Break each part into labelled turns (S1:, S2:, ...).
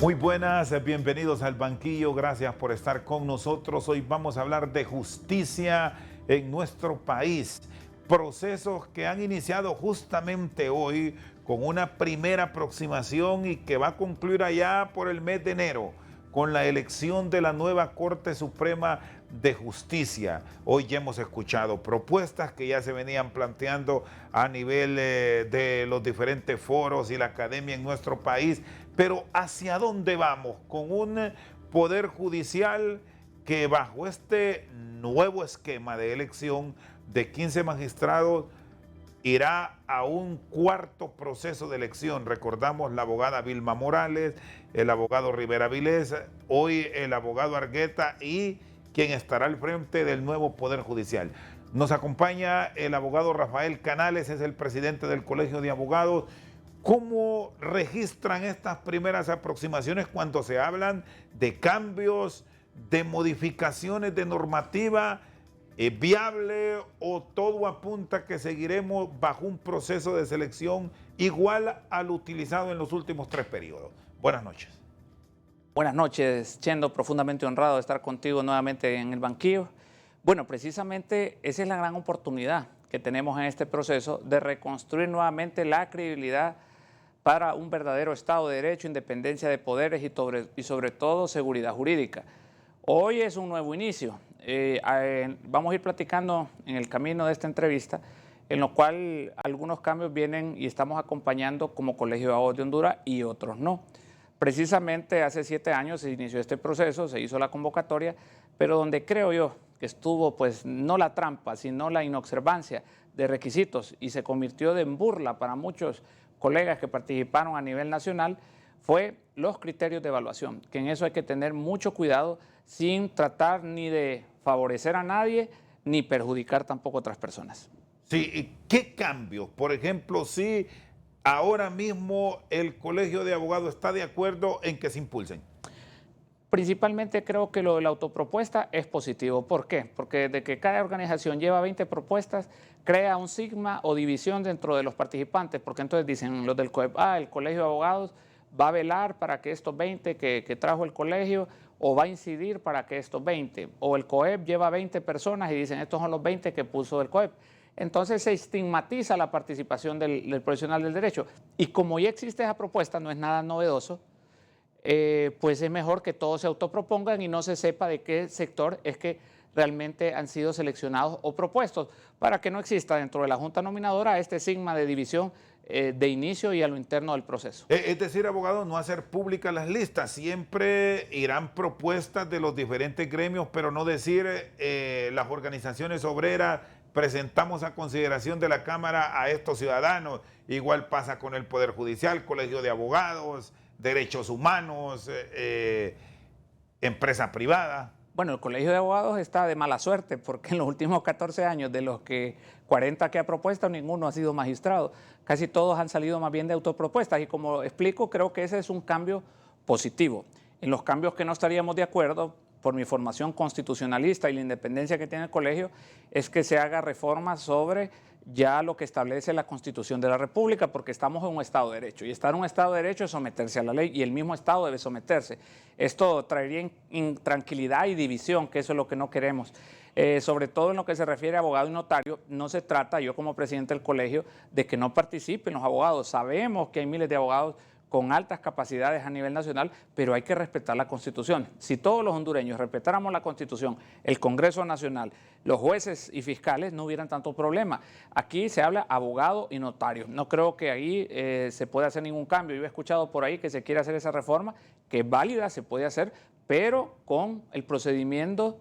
S1: Muy buenas, bienvenidos al banquillo, gracias por estar con nosotros. Hoy vamos a hablar de justicia en nuestro país. Procesos que han iniciado justamente hoy con una primera aproximación y que va a concluir allá por el mes de enero con la elección de la nueva Corte Suprema de Justicia. Hoy ya hemos escuchado propuestas que ya se venían planteando a nivel de los diferentes foros y la academia en nuestro país, pero ¿hacia dónde vamos? Con un poder judicial que bajo este nuevo esquema de elección de 15 magistrados irá a un cuarto proceso de elección. Recordamos la abogada Vilma Morales, el abogado Rivera Vilés, hoy el abogado Argueta y quien estará al frente del nuevo Poder Judicial. Nos acompaña el abogado Rafael Canales, es el presidente del Colegio de Abogados. ¿Cómo registran estas primeras aproximaciones cuando se hablan de cambios, de modificaciones de normativa? ¿Es viable o todo apunta que seguiremos bajo un proceso de selección igual al utilizado en los últimos 3 periodos? Buenas noches.
S2: Buenas noches, Chendo, profundamente honrado de estar contigo nuevamente en el banquillo. Bueno, precisamente esa es la gran oportunidad que tenemos en este proceso de reconstruir nuevamente la credibilidad para un verdadero Estado de Derecho, independencia de poderes y sobre todo seguridad jurídica. Hoy es un nuevo inicio. Vamos a ir platicando en el camino de esta entrevista, en lo cual algunos cambios vienen y estamos acompañando como Colegio de Abogados de Honduras y otros no. Precisamente hace 7 años se inició este proceso, se hizo la convocatoria, pero donde creo yo que estuvo pues no la trampa, sino la inobservancia de requisitos y se convirtió en burla para muchos colegas que participaron a nivel nacional, fue los criterios de evaluación, que en eso hay que tener mucho cuidado sin tratar ni de favorecer a nadie ni perjudicar tampoco a otras personas.
S1: Sí, ¿qué cambios? Por ejemplo, si ahora mismo el Colegio de Abogados está de acuerdo en que se impulsen.
S2: Principalmente creo que lo de la autopropuesta es positivo. ¿Por qué? Porque desde que cada organización lleva 20 propuestas, crea un sigma o división dentro de los participantes, porque entonces dicen los del COEP, el Colegio de Abogados va a velar para que estos 20 que trajo el colegio, o va a incidir para que estos 20, o el COEP lleva 20 personas y dicen estos son los 20 que puso el COEP. Entonces se estigmatiza la participación del profesional del derecho. Y como ya existe esa propuesta, no es nada novedoso, pues es mejor que todos se autopropongan y no se sepa de qué sector es que realmente han sido seleccionados o propuestos, para que no exista dentro de la Junta Nominadora este sigma de división de inicio y a lo interno del proceso.
S1: Es decir, abogado, no hacer públicas las listas, siempre irán propuestas de los diferentes gremios, pero no decir las organizaciones obreras presentamos a consideración de la Cámara a estos ciudadanos. Igual pasa con el Poder Judicial, Colegio de Abogados, Derechos Humanos, empresa privada.
S2: Bueno, el Colegio de Abogados está de mala suerte porque en los últimos 14 años, de los que 40 que ha propuesto, ninguno ha sido magistrado. Casi todos han salido más bien de autopropuestas y como explico, creo que ese es un cambio positivo. En los cambios que no estaríamos de acuerdo, por mi formación constitucionalista y la independencia que tiene el colegio, es que se haga reformas sobre ya lo que establece la Constitución de la República, porque estamos en un Estado de Derecho, y estar en un Estado de Derecho es someterse a la ley, y el mismo Estado debe someterse. Esto traería intranquilidad y división, que eso es lo que no queremos. Sobre todo en lo que se refiere a abogado y notario, no se trata, yo como presidente del colegio, de que no participen los abogados. Sabemos que hay miles de abogados con altas capacidades a nivel nacional, pero hay que respetar la Constitución. Si todos los hondureños respetáramos la Constitución, el Congreso Nacional, los jueces y fiscales, no hubieran tanto problema. Aquí se habla abogado y notario. No creo que ahí se pueda hacer ningún cambio. Yo he escuchado por ahí que se quiere hacer esa reforma, que es válida, se puede hacer, pero con el procedimiento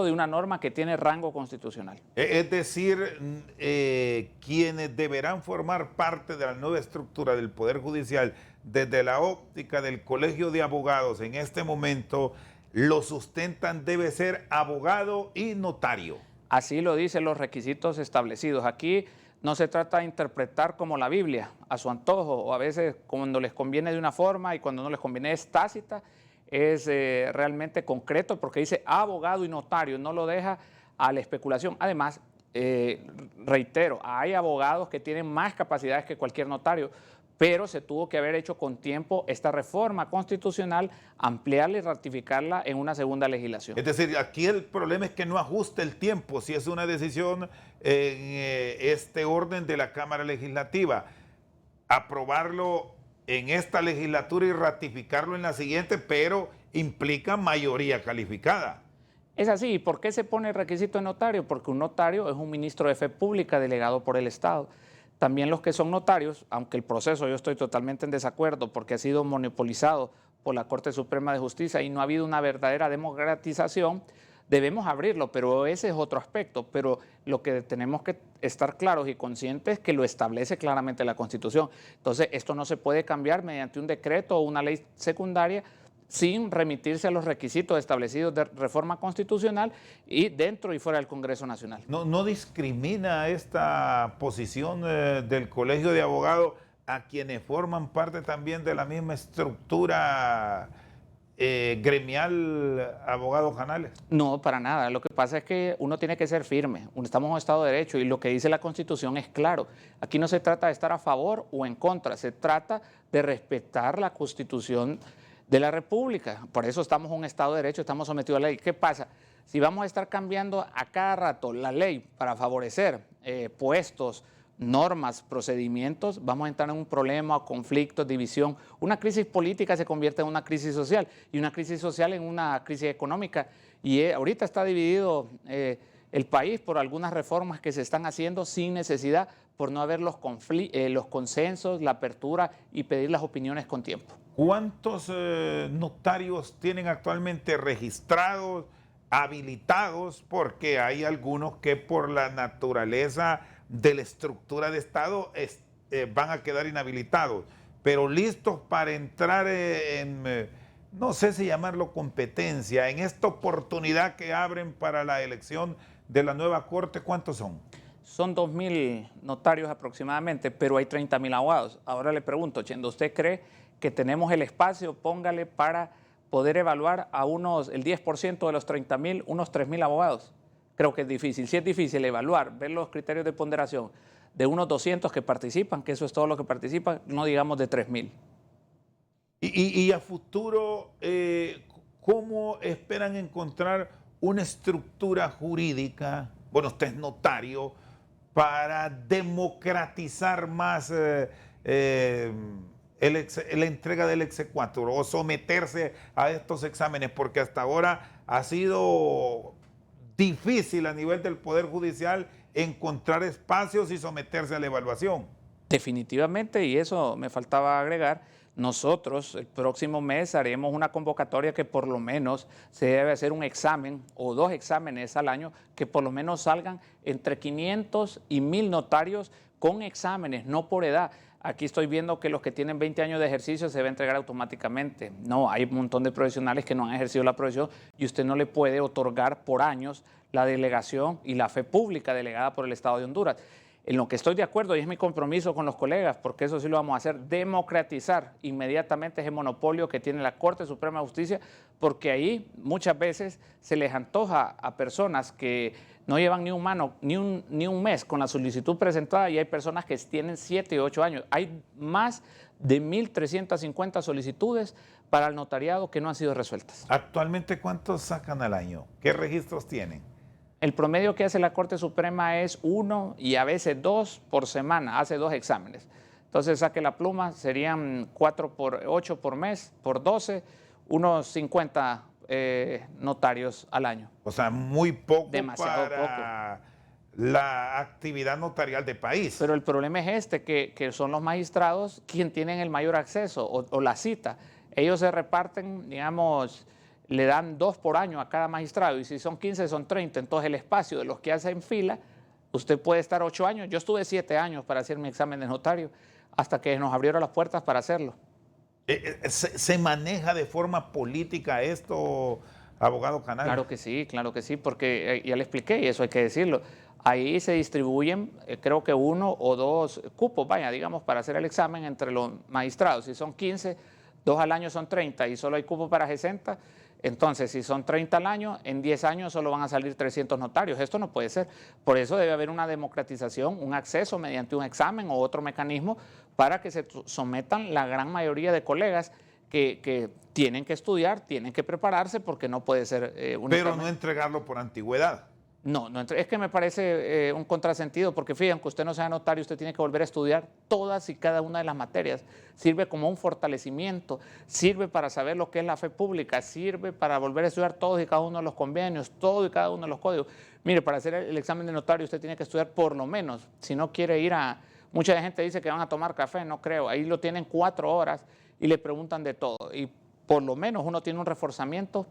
S2: de una norma que tiene rango constitucional.
S1: Es decir, quienes deberán formar parte de la nueva estructura del Poder Judicial desde la óptica del Colegio de Abogados en este momento lo sustentan debe ser abogado y notario.
S2: Así lo dicen los requisitos establecidos. Aquí no se trata de interpretar como la Biblia, a su antojo, o a veces cuando les conviene de una forma y cuando no les conviene es tácita. Es realmente concreto porque dice abogado y notario, no lo deja a la especulación. Además, reitero, hay abogados que tienen más capacidades que cualquier notario, pero se tuvo que haber hecho con tiempo esta reforma constitucional, ampliarla y ratificarla en una segunda legislación.
S1: Es decir, aquí el problema es que no ajuste el tiempo, si es una decisión en este orden de la Cámara Legislativa, aprobarlo en esta legislatura y ratificarlo en la siguiente, pero implica mayoría calificada.
S2: Es así. ¿Por qué se pone el requisito de notario? Porque un notario es un ministro de fe pública delegado por el Estado. También los que son notarios, aunque el proceso yo estoy totalmente en desacuerdo porque ha sido monopolizado por la Corte Suprema de Justicia y no ha habido una verdadera democratización, debemos abrirlo, pero ese es otro aspecto. Pero lo que tenemos que estar claros y conscientes es que lo establece claramente la Constitución. Entonces, esto no se puede cambiar mediante un decreto o una ley secundaria sin remitirse a los requisitos establecidos de reforma constitucional y dentro y fuera del Congreso Nacional.
S1: ¿No discrimina esta posición del Colegio de Abogados a quienes forman parte también de la misma estructura gremial Abogados Canales?
S2: No, para nada. Lo que pasa es que uno tiene que ser firme. Estamos en un Estado de Derecho y lo que dice la Constitución es claro. Aquí no se trata de estar a favor o en contra, se trata de respetar la Constitución de la República. Por eso estamos en un Estado de Derecho, estamos sometidos a la ley. ¿Qué pasa? Si vamos a estar cambiando a cada rato la ley para favorecer puestos, normas, procedimientos, vamos a entrar en un problema, conflictos, división. Una crisis política se convierte en una crisis social y una crisis social en una crisis económica. Y ahorita está dividido el país por algunas reformas que se están haciendo sin necesidad, por no haber los consensos, la apertura y pedir las opiniones con tiempo.
S1: ¿Cuántos notarios tienen actualmente registrados, habilitados? Porque hay algunos que por la naturaleza de la estructura de Estado van a quedar inhabilitados, pero listos para entrar no sé si llamarlo competencia, en esta oportunidad que abren para la elección de la nueva Corte. ¿Cuántos son?
S2: Son 2.000 notarios aproximadamente, pero hay 30.000 abogados. Ahora le pregunto, Chendo, ¿usted cree que tenemos el espacio, póngale, para poder evaluar a el 10% de los 30.000, unos 3.000 abogados? Creo que es difícil. Si es difícil evaluar, ver los criterios de ponderación de unos 200 que participan, que eso es todo lo que participan, no digamos de 3.000.
S1: Y a futuro, ¿cómo esperan encontrar una estructura jurídica? Bueno, usted es notario, para democratizar más la entrega del exequatur o someterse a estos exámenes, porque hasta ahora ha sido difícil a nivel del Poder Judicial encontrar espacios y someterse a la evaluación.
S2: Definitivamente, y eso me faltaba agregar, nosotros el próximo mes haremos una convocatoria que por lo menos se debe hacer un examen o 2 exámenes al año, que por lo menos salgan entre 500 y 1.000 notarios con exámenes, no por edad. Aquí estoy viendo que los que tienen 20 años de ejercicio se va a entregar automáticamente. No, hay un montón de profesionales que no han ejercido la profesión y usted no le puede otorgar por años la delegación y la fe pública delegada por el Estado de Honduras. En lo que estoy de acuerdo, y es mi compromiso con los colegas, porque eso sí lo vamos a hacer, democratizar inmediatamente ese monopolio que tiene la Corte Suprema de Justicia, porque ahí muchas veces se les antoja a personas que no llevan ni un mes con la solicitud presentada, y hay personas que tienen 7 y 8 años. Hay más de 1.350 solicitudes para el notariado que no han sido resueltas.
S1: ¿Actualmente cuántos sacan al año? ¿Qué registros tienen?
S2: El promedio que hace la Corte Suprema es 1 y a veces 2 por semana, hace 2 exámenes. Entonces saque la pluma, serían 4 por 8 por mes, por 12, unos 50 notarios al año.
S1: O sea, muy poco.
S2: Demasiado
S1: para la actividad notarial del país.
S2: Pero el problema es que son los magistrados quienes tienen el mayor acceso o la cita. Ellos se reparten, digamos, le dan 2 por año a cada magistrado, y si son 15 son 30, entonces el espacio de los que hacen fila, usted puede estar 8 años, yo estuve 7 años para hacer mi examen de notario, hasta que nos abrieron las puertas para hacerlo.
S1: ¿Se maneja de forma política esto, abogado Canales?
S2: Claro que sí, porque ya le expliqué y eso hay que decirlo. Ahí se distribuyen, creo que 1 o 2 cupos, digamos, para hacer el examen entre los magistrados. Si son 15, 2 al año son 30 y solo hay cupo para 60, entonces si son 30 al año, en 10 años solo van a salir 300 notarios. Esto no puede ser. Por eso debe haber una democratización, un acceso mediante un examen o otro mecanismo para que se sometan la gran mayoría de colegas que tienen que estudiar, tienen que prepararse, porque no puede ser
S1: Pero no entregarlo por antigüedad.
S2: No, es que me parece un contrasentido, porque fíjense, aunque usted no sea notario, usted tiene que volver a estudiar todas y cada una de las materias. Sirve como un fortalecimiento, sirve para saber lo que es la fe pública, sirve para volver a estudiar todos y cada uno de los convenios, todo y cada uno de los códigos. Mire, para hacer el examen de notario usted tiene que estudiar por lo menos, si no quiere ir a... Mucha gente dice que van a tomar café, no creo, ahí lo tienen 4 horas y le preguntan de todo. Y por lo menos uno tiene un reforzamiento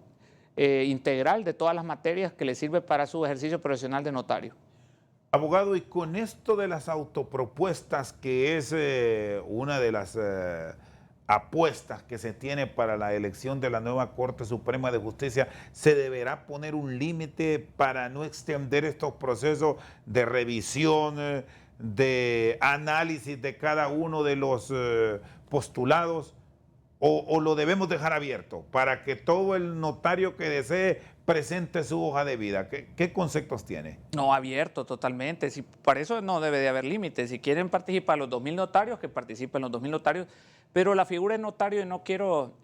S2: integral de todas las materias que le sirve para su ejercicio profesional de notario.
S1: Abogado, y con esto de las autopropuestas, que es una de las apuestas que se tiene para la elección de la nueva Corte Suprema de Justicia, ¿se deberá poner un límite para no extender estos procesos de revisión, de análisis de cada uno de los postulados? ¿O lo debemos dejar abierto para que todo el notario que desee presente su hoja de vida? ¿Qué conceptos tiene?
S2: No, abierto totalmente. Si, para eso no debe de haber límites. Si quieren participar los 2.000 notarios, que participen los 2.000 notarios. Pero la figura de notario, y no quiero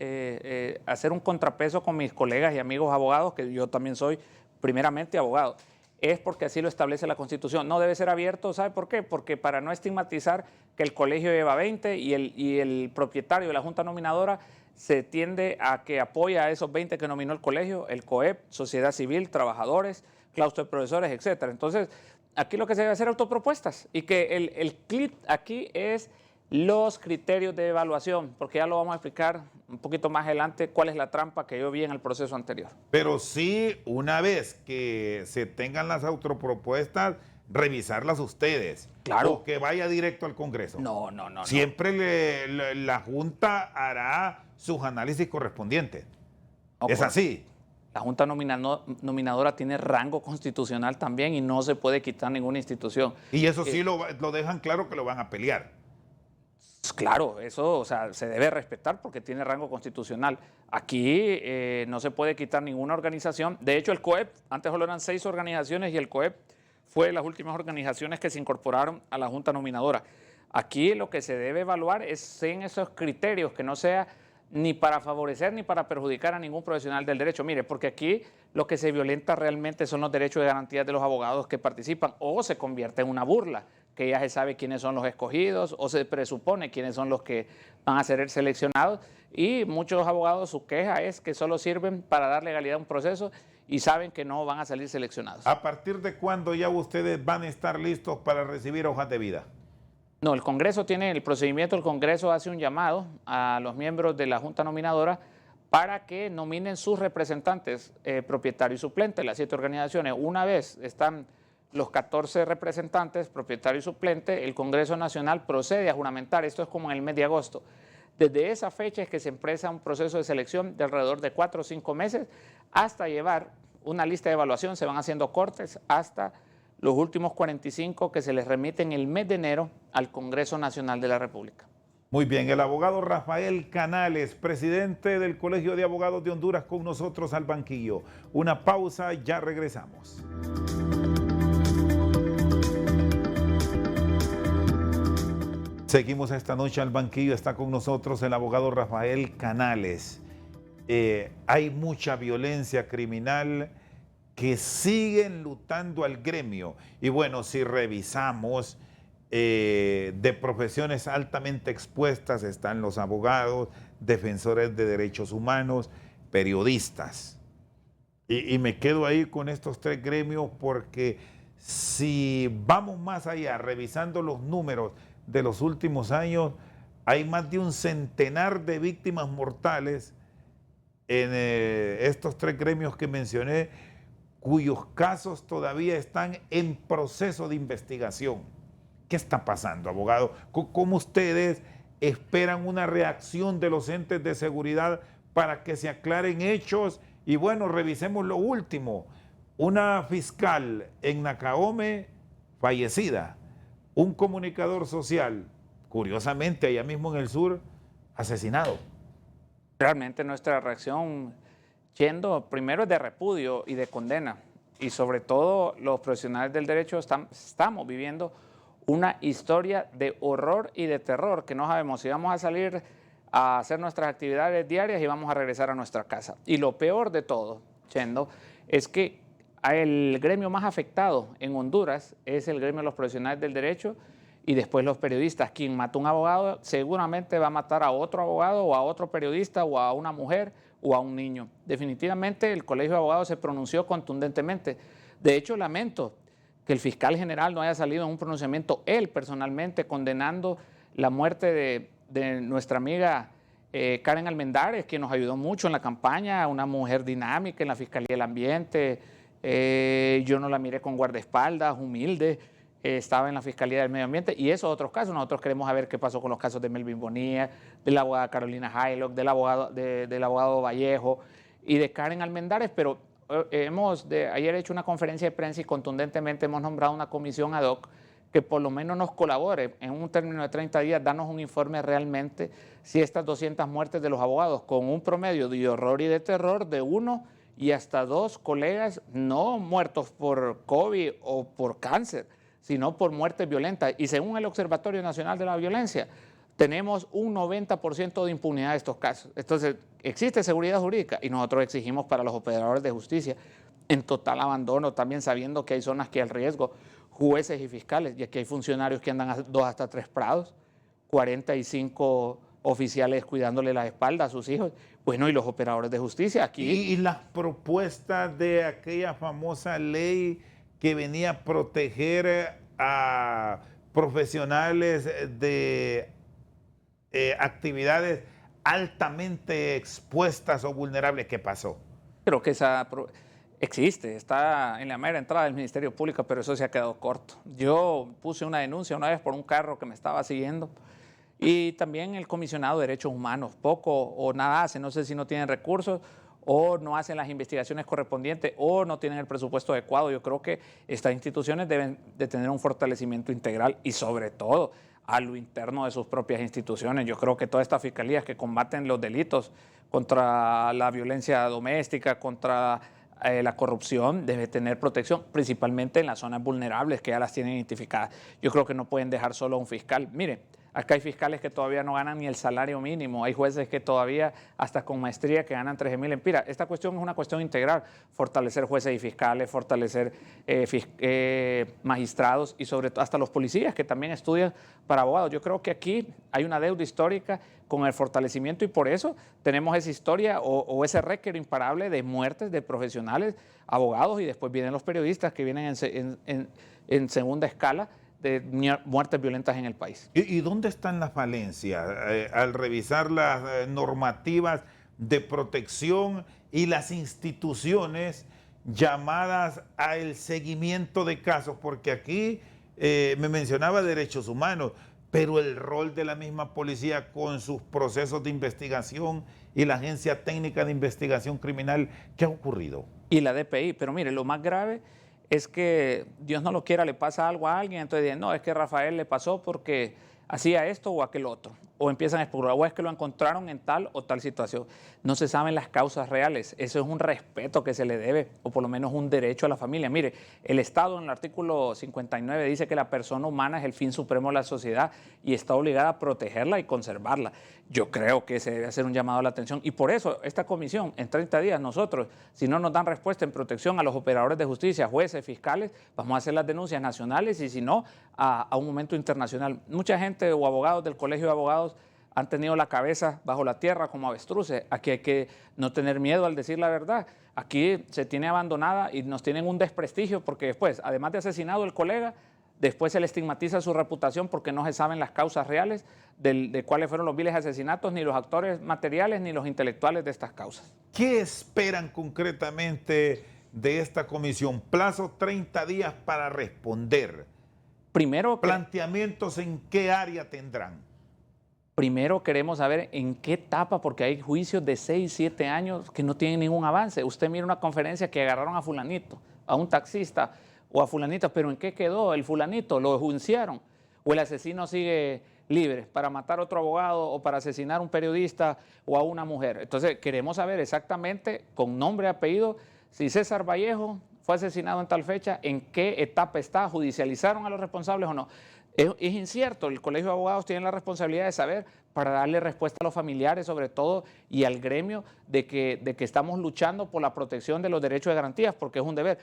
S2: hacer un contrapeso con mis colegas y amigos abogados, que yo también soy primeramente abogado, es porque así lo establece la Constitución. No debe ser abierto, ¿sabe por qué? Porque para no estigmatizar que el colegio lleva 20 y el propietario de la Junta Nominadora se tiende a que apoya a esos 20 que nominó el colegio, el COEP, sociedad civil, trabajadores, claustro de profesores, etcétera. Entonces, aquí lo que se debe hacer es autopropuestas, y que el clip aquí es los criterios de evaluación, porque ya lo vamos a explicar un poquito más adelante cuál es la trampa que yo vi en el proceso anterior.
S1: Pero sí, una vez que se tengan las autopropuestas, revisarlas ustedes.
S2: Claro.
S1: O que vaya directo al Congreso.
S2: No.
S1: Siempre la Junta hará sus análisis correspondientes.
S2: Okay.
S1: Es así.
S2: La Junta Nominadora tiene rango constitucional también y no se puede quitar ninguna institución.
S1: Y eso sí lo dejan claro, que lo van a pelear.
S2: Claro, eso, o sea, se debe respetar porque tiene rango constitucional. Aquí no se puede quitar ninguna organización. De hecho, el COEP, antes solo eran 6 organizaciones, y el COEP fue de las últimas organizaciones que se incorporaron a la Junta Nominadora. Aquí lo que se debe evaluar es en esos criterios, que no sea ni para favorecer ni para perjudicar a ningún profesional del derecho. Mire, porque aquí lo que se violenta realmente son los derechos y garantías de los abogados que participan, o se convierte en una burla, que ya se sabe quiénes son los escogidos, o se presupone quiénes son los que van a ser seleccionados, y muchos abogados, su queja es que solo sirven para dar legalidad a un proceso y saben que no van a salir seleccionados.
S1: ¿A partir de cuándo ya ustedes van a estar listos para recibir hojas de vida?
S2: No, el Congreso tiene el procedimiento. El Congreso hace un llamado a los miembros de la Junta Nominadora para que nominen sus representantes, propietario y suplente, las 7 organizaciones. Una vez están los 14 representantes, propietario y suplente, el Congreso Nacional procede a juramentar. Esto es como en el mes de agosto. Desde esa fecha es que se empieza un proceso de selección de alrededor de 4 o 5 meses, hasta llevar una lista de evaluación. Se van haciendo cortes hasta los últimos 45 que se les remiten el mes de enero al Congreso Nacional de la República.
S1: Muy bien, el abogado Rafael Canales, presidente del Colegio de Abogados de Honduras, con nosotros al banquillo. Una pausa, ya regresamos. Seguimos esta noche al banquillo, está con nosotros el abogado Rafael Canales. Hay mucha violencia criminal que siguen lutando al gremio. Y bueno, si revisamos, de profesiones altamente expuestas están los abogados, defensores de derechos humanos, periodistas. Y me quedo ahí con estos 3 gremios, porque si vamos más allá, revisando los números de los últimos años, hay más de un centenar de víctimas mortales en estos 3 gremios que mencioné, cuyos casos todavía están en proceso de investigación. ¿Qué está pasando, abogado? ¿Cómo ustedes esperan una reacción de los entes de seguridad para que se aclaren hechos? Y bueno, revisemos lo último. Una fiscal en Nacaome fallecida, un comunicador social, curiosamente allá mismo en el sur, asesinado.
S2: Realmente nuestra reacción, Chendo, primero es de repudio y de condena. Y sobre todo los profesionales del derecho estamos viviendo una historia de horror y de terror que no sabemos si vamos a salir a hacer nuestras actividades diarias y vamos a regresar a nuestra casa. Y lo peor de todo, Chendo, es que el gremio más afectado en Honduras es el gremio de los profesionales del derecho y después los periodistas. Quien mata a un abogado seguramente va a matar a otro abogado o a otro periodista o a una mujer o a un niño. Definitivamente el Colegio de Abogados se pronunció contundentemente. De hecho, lamento que el fiscal general no haya salido en un pronunciamiento él personalmente condenando la muerte de nuestra amiga Karen Almendares, que nos ayudó mucho en la campaña, una mujer dinámica en la Fiscalía del Ambiente. Yo no la miré con guardaespaldas, humilde. Estaba en la Fiscalía del Medio Ambiente y esos otros casos. Nosotros queremos saber qué pasó con los casos de Melvin Bonilla, de la abogada Carolina Haylock, del abogado Vallejo y de Karen Almendares, pero ayer hecho una conferencia de prensa y contundentemente hemos nombrado una comisión ad hoc que por lo menos nos colabore en un término de 30 días, darnos un informe realmente si estas 200 muertes de los abogados con un promedio de horror y de terror de 1 y hasta 2 colegas no muertos por COVID o por cáncer, sino por muertes violentas. Y según el Observatorio Nacional de la Violencia, tenemos un 90% de impunidad de estos casos. Entonces, existe seguridad jurídica y nosotros exigimos para los operadores de justicia en total abandono, también sabiendo que hay zonas que hay riesgo, jueces y fiscales, y aquí hay funcionarios que andan a 2 hasta 3 prados, 45 oficiales cuidándole la espalda a sus hijos, bueno, y los operadores de justicia aquí.
S1: Y las propuestas de aquella famosa ley que venía a proteger a profesionales de actividades altamente expuestas o vulnerables, ¿qué pasó?
S2: Creo que esa existe, está en la mera entrada del Ministerio Público, pero eso se ha quedado corto. Yo puse una denuncia una vez por un carro que me estaba siguiendo y también el comisionado de Derechos Humanos, poco o nada hace, no sé si no tienen recursos o no hacen las investigaciones correspondientes o no tienen el presupuesto adecuado. Yo creo que estas instituciones deben de tener un fortalecimiento integral y sobre todo a lo interno de sus propias instituciones. Yo creo que todas estas fiscalías que combaten los delitos contra la violencia doméstica, contra la corrupción, debe tener protección, principalmente en las zonas vulnerables que ya las tienen identificadas. Yo creo que no pueden dejar solo a un fiscal. Mire, acá hay fiscales que todavía no ganan ni el salario mínimo, hay jueces que todavía, hasta con maestría, que ganan 13,000 empiras. Esta cuestión es una cuestión integral, fortalecer jueces y fiscales, fortalecer magistrados y sobre todo hasta los policías que también estudian para abogados. Yo creo que aquí hay una deuda histórica con el fortalecimiento y por eso tenemos esa historia o ese récord imparable de muertes de profesionales, abogados y después vienen los periodistas que vienen en segunda escala de muertes violentas en el país.
S1: ¿Y dónde están las falencias? Al revisar las normativas de protección y las instituciones llamadas al seguimiento de casos, porque aquí me mencionaba derechos humanos, pero el rol de la misma policía con sus procesos de investigación y la Agencia Técnica de Investigación Criminal, ¿qué ha ocurrido?
S2: Y la DPI, pero mire, lo más grave es que Dios no lo quiera, le pasa algo a alguien, entonces dicen, no, es que Rafael le pasó porque hacía esto o aquel otro, o empiezan a especular, o es que lo encontraron en tal o tal situación. No se saben las causas reales, eso es un respeto que se le debe, o por lo menos un derecho a la familia. Mire, el Estado en el artículo 59 dice que la persona humana es el fin supremo de la sociedad y está obligada a protegerla y conservarla. Yo creo que se debe hacer un llamado a la atención y por eso esta comisión, en 30 días, nosotros, si no nos dan respuesta en protección a los operadores de justicia, jueces, fiscales, vamos a hacer las denuncias nacionales y si no, a un momento internacional. Mucha gente o abogados del Colegio de Abogados han tenido la cabeza bajo la tierra como avestruces. Aquí hay que no tener miedo al decir la verdad. Aquí se tiene abandonada y nos tienen un desprestigio porque después, además de asesinado el colega, después se le estigmatiza su reputación porque no se saben las causas reales de cuáles fueron los viles asesinatos, ni los actores materiales, ni los intelectuales de estas causas.
S1: ¿Qué esperan concretamente de esta comisión? Plazo 30 días para responder.
S2: Primero,
S1: ¿planteamientos en qué área tendrán?
S2: Primero queremos saber en qué etapa, porque hay juicios de 6, 7 años que no tienen ningún avance. Usted mira una conferencia que agarraron a fulanito, a un taxista o a fulanita, pero ¿en qué quedó el fulanito? ¿Lo enjuiciaron? ¿O el asesino sigue libres para matar a otro abogado o para asesinar a un periodista o a una mujer. Entonces queremos saber exactamente con nombre y apellido si César Vallejo fue asesinado en tal fecha, en qué etapa está, judicializaron a los responsables o no. Es incierto, el Colegio de Abogados tiene la responsabilidad de saber para darle respuesta a los familiares sobre todo y al gremio de que estamos luchando por la protección de los derechos y garantías porque es un deber.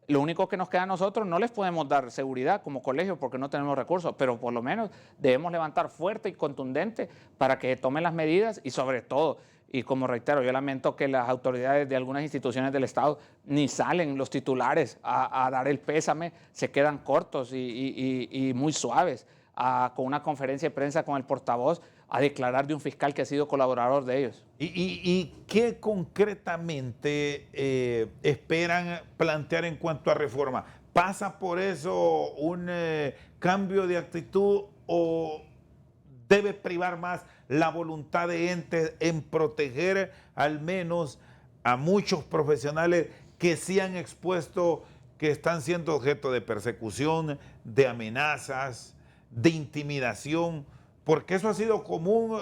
S2: Lo único que nos queda a nosotros, no les podemos dar seguridad como colegio porque no tenemos recursos, pero por lo menos debemos levantar fuerte y contundente para que se tomen las medidas y sobre todo, y como reitero, yo lamento que las autoridades de algunas instituciones del Estado ni salen los titulares a dar el pésame, se quedan cortos y muy suaves con una conferencia de prensa con el portavoz a declarar de un fiscal que ha sido colaborador de ellos.
S1: ¿Y qué concretamente esperan plantear en cuanto a reforma? ¿Pasa por eso un cambio de actitud o debe privar más la voluntad de entes en proteger al menos a muchos profesionales que sí han expuesto, que están siendo objeto de persecución, de amenazas, de intimidación? Porque eso ha sido común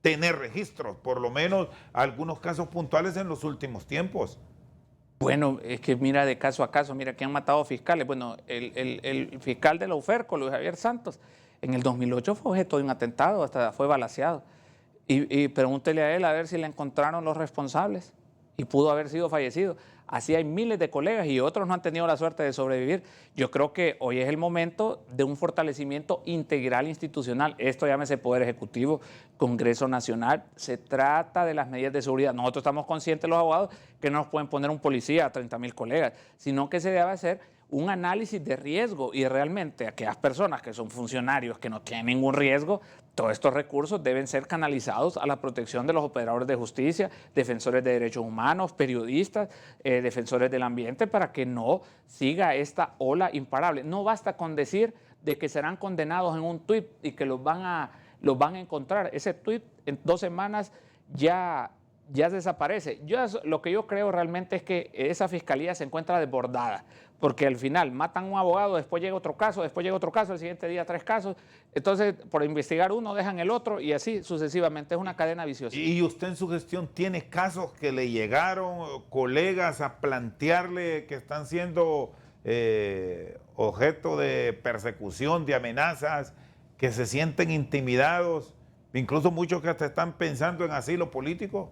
S1: tener registros, por lo menos algunos casos puntuales en los últimos tiempos.
S2: Bueno, es que mira de caso a caso, mira que han matado fiscales. Bueno, el fiscal de la UFERCO, Luis Javier Santos, en el 2008 fue objeto de un atentado, hasta fue balaceado. Y pregúntele a él a ver si le encontraron los responsables y pudo haber sido fallecido. Así hay miles de colegas y otros no han tenido la suerte de sobrevivir. Yo creo que hoy es el momento de un fortalecimiento integral institucional. Esto llámese Poder Ejecutivo, Congreso Nacional. Se trata de las medidas de seguridad. Nosotros estamos conscientes, los abogados, que no nos pueden poner un policía a 30.000 colegas, sino que se debe hacer un análisis de riesgo y realmente aquellas personas que son funcionarios que no tienen ningún riesgo, todos estos recursos deben ser canalizados a la protección de los operadores de justicia, defensores de derechos humanos, periodistas, defensores del ambiente, para que no siga esta ola imparable. No basta con decir de que serán condenados en un tuit y que los van a encontrar. Ese tuit en 2 semanas ya desaparece. Lo que yo creo realmente es que esa fiscalía se encuentra desbordada, porque al final matan a un abogado, después llega otro caso, el siguiente día 3 casos, entonces por investigar uno dejan el otro y así sucesivamente, es una cadena viciosa.
S1: ¿Y usted en su gestión tiene casos que le llegaron colegas a plantearle que están siendo objeto de persecución, de amenazas, que se sienten intimidados, incluso muchos que hasta están pensando en asilo político?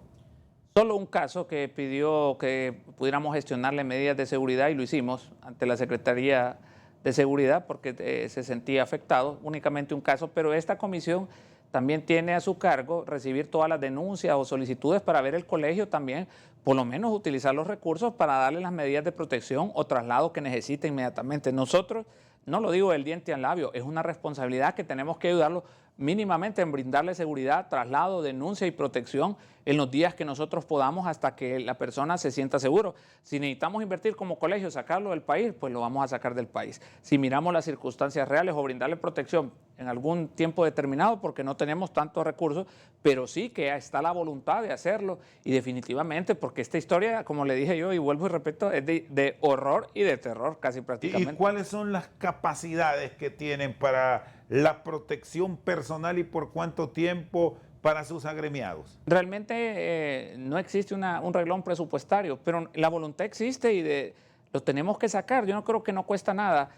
S2: Solo un caso que pidió que pudiéramos gestionarle medidas de seguridad y lo hicimos ante la Secretaría de Seguridad porque se sentía afectado, únicamente un caso, pero esta comisión también tiene a su cargo recibir todas las denuncias o solicitudes para ver el colegio también, por lo menos utilizar los recursos para darle las medidas de protección o traslado que necesite inmediatamente. Nosotros, no lo digo del diente al labio, es una responsabilidad que tenemos que ayudarlo mínimamente en brindarle seguridad, traslado, denuncia y protección en los días que nosotros podamos hasta que la persona se sienta seguro. Si necesitamos invertir como colegio, sacarlo del país, pues lo vamos a sacar del país. Si miramos las circunstancias reales o brindarle protección en algún tiempo determinado porque no tenemos tantos recursos, pero sí que está la voluntad de hacerlo y definitivamente porque esta historia, como le dije yo y vuelvo y repito, es de horror y de terror casi prácticamente.
S1: ¿Y cuáles son las capacidades que tienen para la protección personal y por cuánto tiempo para sus agremiados?
S2: Realmente no existe un reglón presupuestario, pero la voluntad existe y lo tenemos que sacar. Yo no creo que no cuesta nada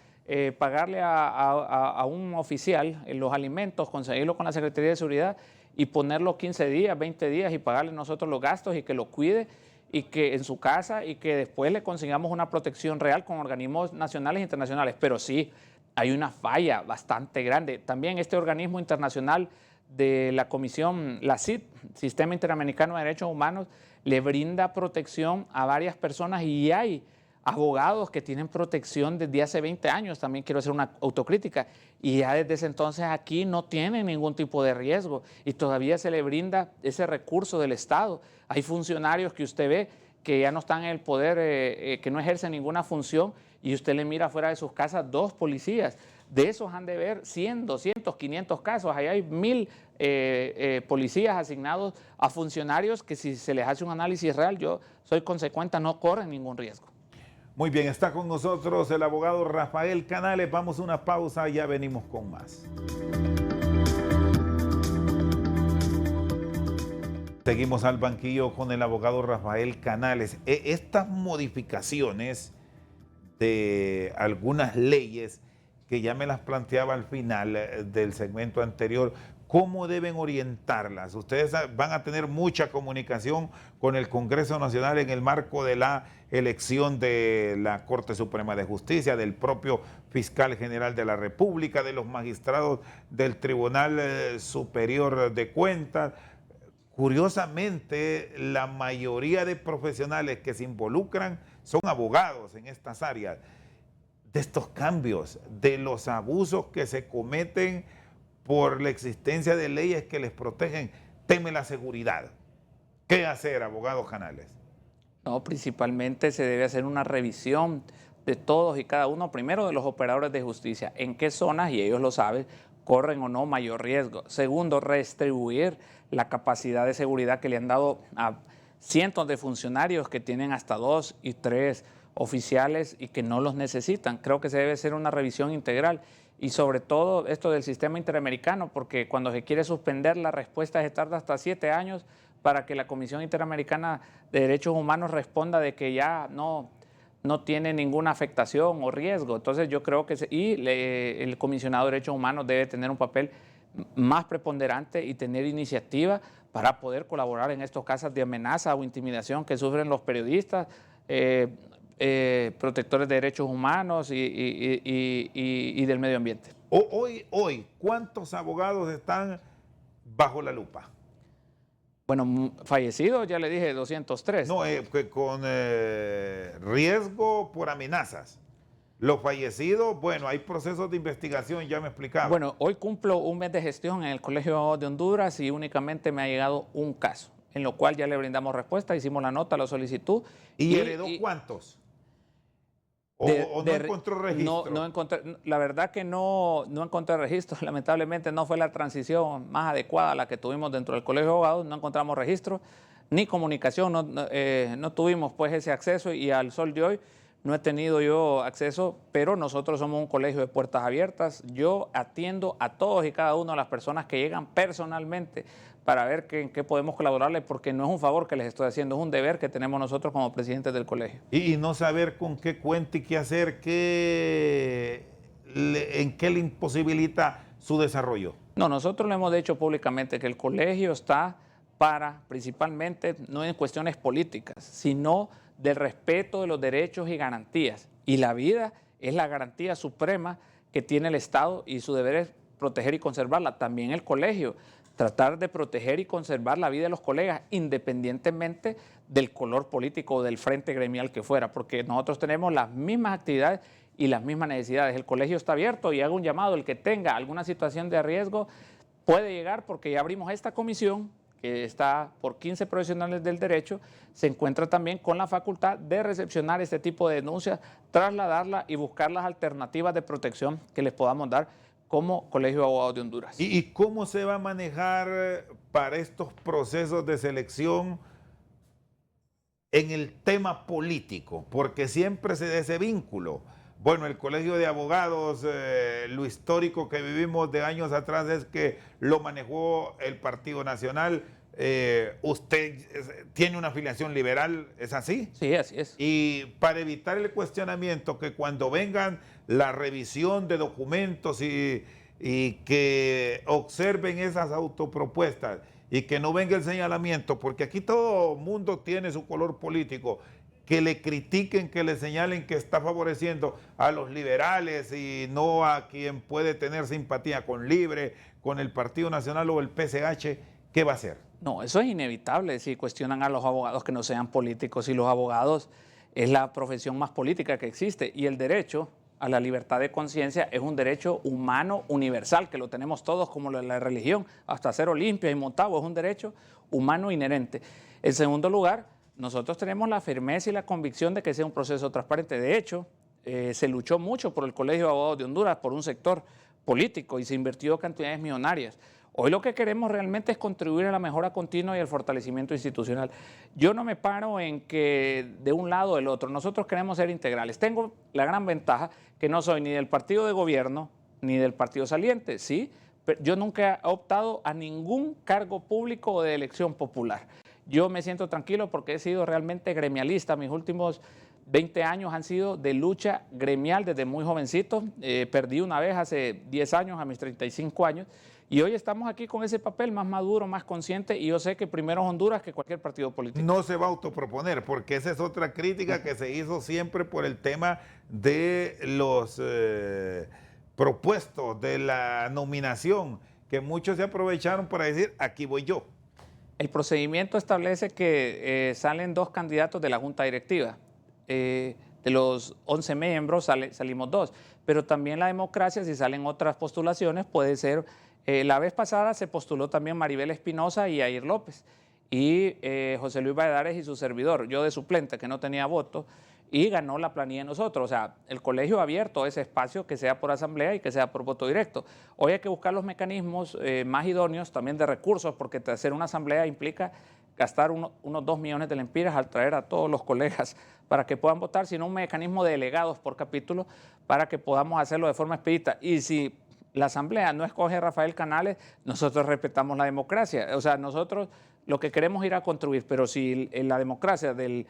S2: pagarle a un oficial los alimentos, conseguirlo con la Secretaría de Seguridad y ponerlo 15 días, 20 días y pagarle nosotros los gastos y que lo cuide y que en su casa y que después le consigamos una protección real con organismos nacionales e internacionales. Pero sí, hay una falla bastante grande. También este organismo internacional de la Comisión, la CID, Sistema Interamericano de Derechos Humanos, le brinda protección a varias personas y hay abogados que tienen protección desde hace 20 años, también quiero hacer una autocrítica, y ya desde ese entonces aquí no tienen ningún tipo de riesgo y todavía se le brinda ese recurso del Estado. Hay funcionarios que usted ve que ya no están en el poder, que no ejercen ninguna función y usted le mira fuera de sus casas 2 policías. De esos han de ver 100, 200, 500 casos. Ahí hay 1000 policías asignados a funcionarios que si se les hace un análisis real, yo soy consecuente, no corren ningún riesgo.
S1: Muy bien, está con nosotros el abogado Rafael Canales. Vamos a una pausa y ya venimos con más. Seguimos al banquillo con el abogado Rafael Canales. Estas modificaciones de algunas leyes que ya me las planteaba al final del segmento anterior, ¿cómo deben orientarlas? Ustedes van a tener mucha comunicación con el Congreso Nacional en el marco de la elección de la Corte Suprema de Justicia, del propio Fiscal General de la República, de los magistrados del Tribunal Superior de Cuentas. Curiosamente, la mayoría de profesionales que se involucran son abogados en estas áreas. De estos cambios, de los abusos que se cometen por la existencia de leyes que les protegen, teme la seguridad. ¿Qué hacer, abogado Canales?
S2: No, principalmente se debe hacer una revisión de todos y cada uno, primero de los operadores de justicia, en qué zonas, y ellos lo saben, corren o no mayor riesgo. Segundo, redistribuir la capacidad de seguridad que le han dado a cientos de funcionarios que tienen hasta 2 y 3 oficiales y que no los necesitan. Creo que se debe hacer una revisión integral y sobre todo esto del sistema interamericano, porque cuando se quiere suspender la respuesta se tarda hasta 7 años para que la Comisión Interamericana de Derechos Humanos responda de que ya no tiene ninguna afectación o riesgo. Entonces yo creo que el comisionado de Derechos Humanos debe tener un papel más preponderante y tener iniciativa para poder colaborar en estos casos de amenaza o intimidación que sufren los periodistas, protectores de derechos humanos y del medio ambiente.
S1: Hoy, ¿cuántos abogados están bajo la lupa?
S2: Bueno, fallecidos, ya le dije, 203.
S1: No, con riesgo por amenazas. Los fallecidos, bueno, hay procesos de investigación, ya me explicaba.
S2: Bueno, hoy cumplo un mes de gestión en el Colegio de Abogados de Honduras y únicamente me ha llegado un caso, en lo cual ya le brindamos respuesta, hicimos la nota, la solicitud.
S1: ¿Y heredó cuántos? ¿O no encontró registro?
S2: No encontré, la verdad que no encontré registro. Lamentablemente no fue la transición más adecuada a la que tuvimos dentro del Colegio de Abogados. No encontramos registro ni comunicación. No tuvimos pues ese acceso y al sol de hoy no he tenido yo acceso, pero nosotros somos un colegio de puertas abiertas. Yo atiendo a todos y cada una de las personas que llegan personalmente para ver en qué podemos colaborarles, porque no es un favor que les estoy haciendo, es un deber que tenemos nosotros como presidentes del colegio.
S1: Y no saber con qué cuenta y qué hacer, en qué le imposibilita su desarrollo.
S2: No, nosotros le hemos dicho públicamente que el colegio está para, principalmente, no en cuestiones políticas, sino del respeto de los derechos y garantías. Y la vida es la garantía suprema que tiene el Estado y su deber es proteger y conservarla. También el colegio, tratar de proteger y conservar la vida de los colegas independientemente del color político o del frente gremial que fuera, porque nosotros tenemos las mismas actividades y las mismas necesidades. El colegio está abierto y hago un llamado, el que tenga alguna situación de riesgo puede llegar, porque ya abrimos esta comisión que está por 15 profesionales del derecho, se encuentra también con la facultad de recepcionar este tipo de denuncias, trasladarla y buscar las alternativas de protección que les podamos dar como Colegio de Abogados de Honduras.
S1: ¿Y cómo se va a manejar para estos procesos de selección en el tema político? Porque siempre se da ese vínculo. Bueno, el Colegio de Abogados, lo histórico que vivimos de años atrás es que lo manejó el Partido Nacional. ¿Usted tiene una afiliación liberal? ¿Es así?
S2: Sí, así es.
S1: Y para evitar el cuestionamiento, que cuando vengan la revisión de documentos y que observen esas autopropuestas y que no venga el señalamiento, porque aquí todo mundo tiene su color político, que le critiquen, que le señalen que está favoreciendo a los liberales y no a quien puede tener simpatía con Libre, con el Partido Nacional o el PCH, ¿qué va a hacer?
S2: No, eso es inevitable si cuestionan a los abogados que no sean políticos, y los abogados es la profesión más política que existe, y el derecho a la libertad de conciencia es un derecho humano universal, que lo tenemos todos, como la religión, hasta ser Olimpia y Montagu es un derecho humano inherente. En segundo lugar, nosotros tenemos la firmeza y la convicción de que sea un proceso transparente. De hecho, se luchó mucho por el Colegio de Abogados de Honduras, por un sector político, y se invirtió cantidades millonarias. Hoy lo que queremos realmente es contribuir a la mejora continua y al fortalecimiento institucional. Yo no me paro en que de un lado o del otro. Nosotros queremos ser integrales. Tengo la gran ventaja que no soy ni del partido de gobierno ni del partido saliente, sí, yo nunca he optado a ningún cargo público o de elección popular. Yo me siento tranquilo porque he sido realmente gremialista. Mis últimos 20 años han sido de lucha gremial desde muy jovencito. Perdí una vez hace 10 años, a mis 35 años, y hoy estamos aquí con ese papel más maduro, más consciente, y yo sé que primero es Honduras que cualquier partido político.
S1: No se va a autoproponer, porque esa es otra crítica que se hizo siempre por el tema de los propuestos, de la nominación, que muchos se aprovecharon para decir, aquí voy yo.
S2: El procedimiento establece que salen 2 candidatos de la Junta Directiva. De los 11 miembros salimos 2, pero también la democracia, si salen otras postulaciones, puede ser, la vez pasada se postuló también Maribel Espinosa y Yair López, y José Luis Valladares y su servidor, yo de suplente que no tenía voto, y ganó la planilla de nosotros. O sea, el colegio ha abierto ese espacio, que sea por asamblea y que sea por voto directo. Hoy hay que buscar los mecanismos más idóneos, también de recursos, porque hacer una asamblea implica gastar unos 2 millones de lempiras al traer a todos los colegas para que puedan votar, sino un mecanismo de delegados por capítulo para que podamos hacerlo de forma expedita. Y si la asamblea no escoge a Rafael Canales, nosotros respetamos la democracia. O sea, nosotros lo que queremos es ir a construir, pero si la democracia de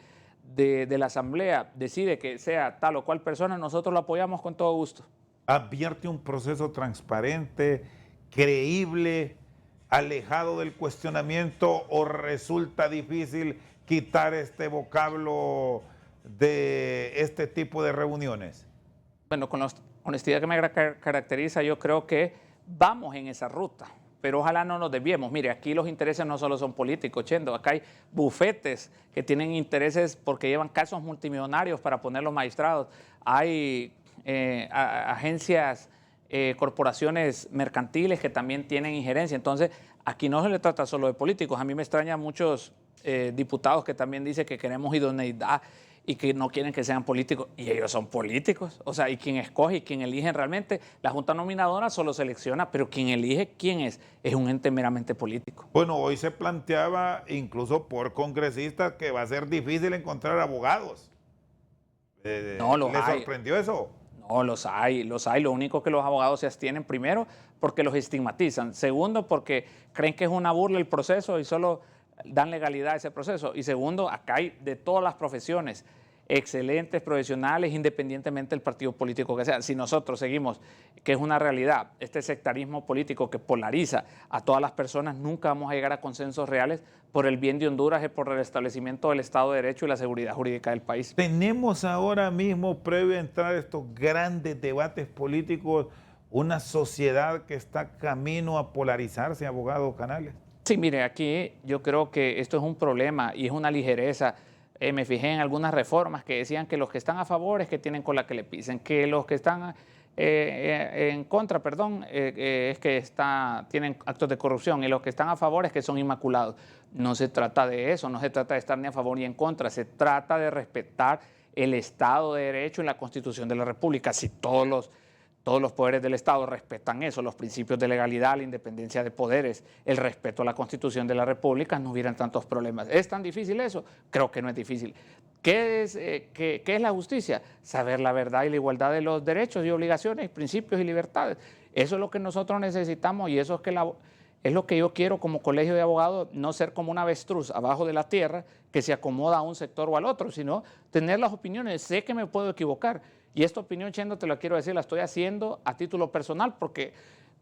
S2: la asamblea decide que sea tal o cual persona, nosotros lo apoyamos con todo gusto.
S1: Advierte un proceso transparente, creíble, alejado del cuestionamiento, o resulta difícil quitar este vocablo de este tipo de reuniones?
S2: Bueno, con la honestidad que me caracteriza, yo creo que vamos en esa ruta, pero ojalá no nos desviemos. Mire, aquí los intereses no solo son políticos, Chendo, acá hay bufetes que tienen intereses porque llevan casos multimillonarios para poner los magistrados, hay agencias, corporaciones mercantiles que también tienen injerencia. Entonces, aquí no se le trata solo de políticos. A mí me extrañan muchos diputados que también dicen que queremos idoneidad y que no quieren que sean políticos, y ellos son políticos. O sea, y quien escoge y quien elige realmente, la Junta Nominadora solo selecciona, pero quien elige quién es un ente meramente político.
S1: Bueno, hoy se planteaba, incluso por congresistas, que va a ser difícil encontrar abogados.
S2: No,
S1: ¿Les sorprendió eso?
S2: No, los hay. Lo único que los abogados se abstienen, primero, porque los estigmatizan. Segundo, porque creen que es una burla el proceso y solo dan legalidad a ese proceso. Y segundo, acá hay de todas las profesiones, excelentes profesionales, independientemente del partido político que sea. Si nosotros seguimos, que es una realidad, este sectarismo político que polariza a todas las personas, nunca vamos a llegar a consensos reales por el bien de Honduras y por el establecimiento del Estado de Derecho y la seguridad jurídica del país.
S1: Tenemos ahora mismo, previo a entrar a estos grandes debates políticos, una sociedad que está camino a polarizarse, abogado Canales.
S2: Sí, mire, aquí yo creo que esto es un problema y es una ligereza. Me fijé en algunas reformas que decían que los que están a favor es que tienen cola que le pisen, que los que están en contra, es que tienen actos de corrupción, y los que están a favor es que son inmaculados. No se trata de eso, no se trata de estar ni a favor ni en contra, se trata de respetar el Estado de Derecho y la Constitución de la República. Si todos los poderes del Estado respetan eso, los principios de legalidad, la independencia de poderes, el respeto a la Constitución de la República, no hubieran tantos problemas. ¿Es tan difícil eso? Creo que no es difícil. ¿Qué es la justicia? Saber la verdad y la igualdad de los derechos y obligaciones, principios y libertades. Eso es lo que nosotros necesitamos, y eso es lo que yo quiero como colegio de abogados, no ser como un avestruz abajo de la tierra que se acomoda a un sector o al otro, sino tener las opiniones. Sé que me puedo equivocar, y esta opinión, Chendo, te la quiero decir, la estoy haciendo a título personal, porque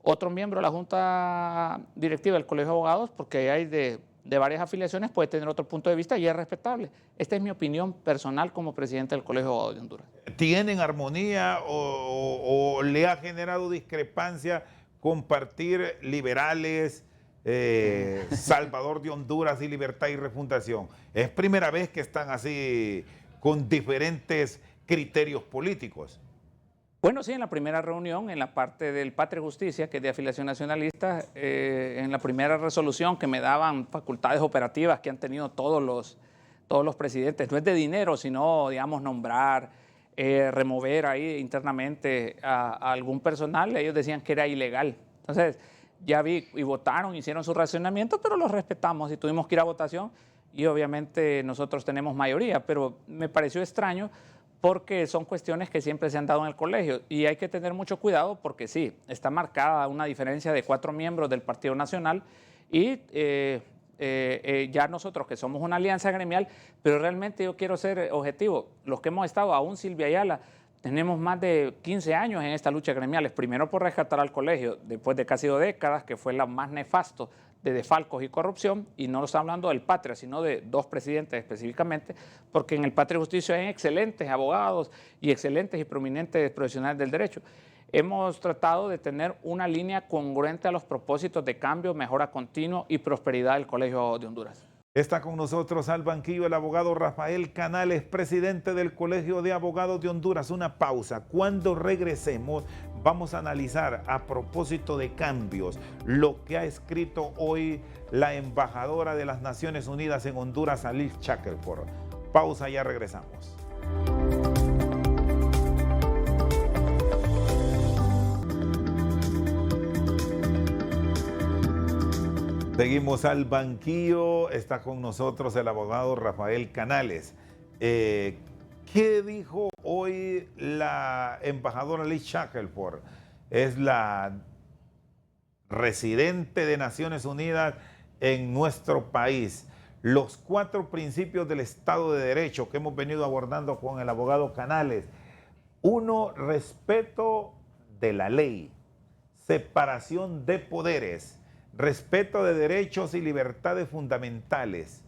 S2: otro miembro de la Junta Directiva del Colegio de Abogados, porque hay de varias afiliaciones, puede tener otro punto de vista y es respetable. Esta es mi opinión personal como presidente del Colegio de Abogados de Honduras.
S1: ¿Tienen armonía o le ha generado discrepancia compartir liberales, Salvador de Honduras y Libertad y Refundación? ¿Es primera vez que están así con diferentes criterios políticos?
S2: Bueno, sí, en la primera reunión, en la parte del Patria y Justicia, que es de afiliación nacionalista, en la primera resolución que me daban facultades operativas que han tenido todos los presidentes, no es de dinero, sino, digamos, nombrar, remover ahí internamente a algún personal, ellos decían que era ilegal. Entonces, ya vi y votaron, hicieron su racionamiento, pero los respetamos y tuvimos que ir a votación, y obviamente nosotros tenemos mayoría, pero me pareció extraño porque son cuestiones que siempre se han dado en el colegio y hay que tener mucho cuidado porque sí, está marcada una diferencia de 4 miembros del Partido Nacional y ya nosotros que somos una alianza gremial, pero realmente yo quiero ser objetivo, los que hemos estado, aún Silvia Ayala, tenemos más de 15 años en esta lucha gremial, primero por rescatar al colegio, después de casi 2 décadas, que fue la más nefasto de desfalcos y corrupción, y no estamos hablando del Patria, sino de 2 presidentes específicamente, porque en el Patria y Justicia hay excelentes abogados y excelentes y prominentes profesionales del derecho. Hemos tratado de tener una línea congruente a los propósitos de cambio, mejora continua y prosperidad del Colegio de Honduras.
S1: Está con nosotros al banquillo el abogado Rafael Canales, presidente del Colegio de Abogados de Honduras. Una pausa. Cuando regresemos, vamos a analizar a propósito de cambios lo que ha escrito hoy la embajadora de las Naciones Unidas en Honduras, Alice Shackelford. Pausa, ya regresamos. Seguimos al banquillo, está con nosotros el abogado Rafael Canales. ¿Qué dijo hoy la embajadora Liz Shackelford? Es la residente de Naciones Unidas en nuestro país. Los 4 principios del Estado de Derecho que hemos venido abordando con el abogado Canales. 1, respeto de la ley, separación de poderes, respeto de derechos y libertades fundamentales,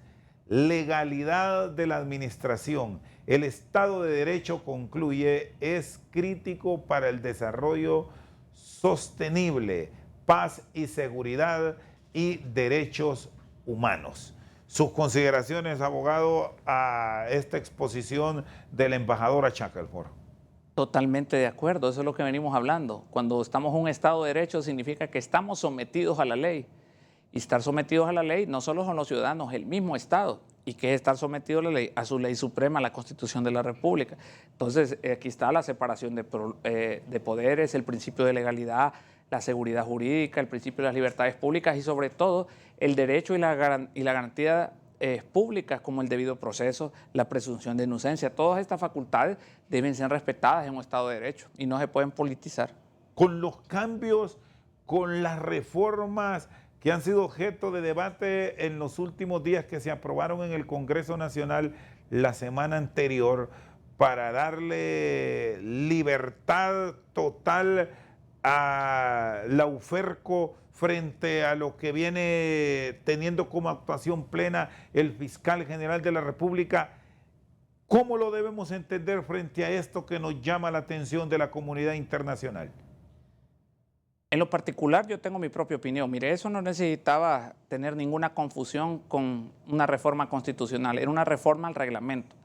S1: legalidad de la administración. El Estado de Derecho, concluye, es crítico para el desarrollo sostenible, paz y seguridad y derechos humanos. Sus consideraciones, abogado, a esta exposición de la embajadora Shackelford.
S2: Totalmente de acuerdo, eso es lo que venimos hablando. Cuando estamos en un Estado de Derecho significa que estamos sometidos a la ley. Y estar sometidos a la ley no solo son los ciudadanos, el mismo Estado. ¿Y qué es estar sometido a la ley? A su ley suprema, a la Constitución de la República. Entonces, aquí está la separación de poderes, el principio de legalidad, la seguridad jurídica, el principio de las libertades públicas y sobre todo el derecho y la garantía públicas como el debido proceso, la presunción de inocencia. Todas estas facultades deben ser respetadas en un Estado de Derecho y no se pueden politizar.
S1: Con los cambios, con las reformas que han sido objeto de debate en los últimos días que se aprobaron en el Congreso Nacional la semana anterior para darle libertad total a la UFERCO frente a lo que viene teniendo como actuación plena el fiscal general de la República. ¿Cómo lo debemos entender frente a esto que nos llama la atención de la comunidad internacional?
S2: En lo particular, yo tengo mi propia opinión. Mire, eso no necesitaba tener ninguna confusión con una reforma constitucional, era una reforma al reglamento.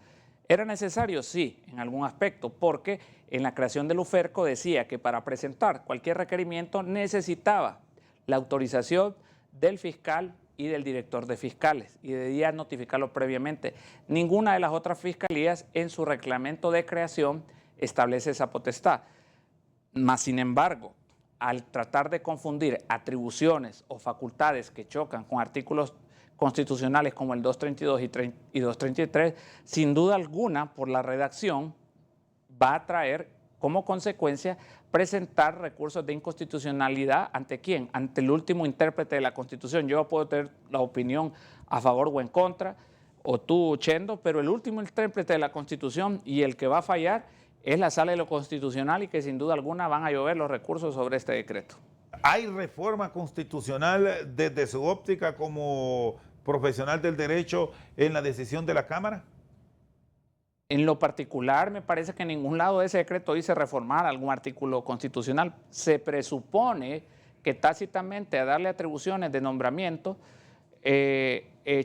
S2: ¿Era necesario? Sí, en algún aspecto, porque en la creación del UFERCO decía que para presentar cualquier requerimiento necesitaba la autorización del fiscal y del director de fiscales y debía notificarlo previamente. Ninguna de las otras fiscalías en su reglamento de creación establece esa potestad. Mas, sin embargo, al tratar de confundir atribuciones o facultades que chocan con artículos constitucionales como el 232 y 233, sin duda alguna, por la redacción, va a traer como consecuencia presentar recursos de inconstitucionalidad ¿ante quién? Ante el último intérprete de la Constitución. Yo puedo tener la opinión a favor o en contra, o tú, Chendo, pero el último intérprete de la Constitución y el que va a fallar es la Sala de lo Constitucional y que sin duda alguna van a llover los recursos sobre este decreto.
S1: ¿Hay reforma constitucional desde su óptica como profesional del derecho en la decisión de la Cámara?
S2: En lo particular, me parece que en ningún lado de ese decreto dice reformar algún artículo constitucional. Se presupone que tácitamente a darle atribuciones de nombramiento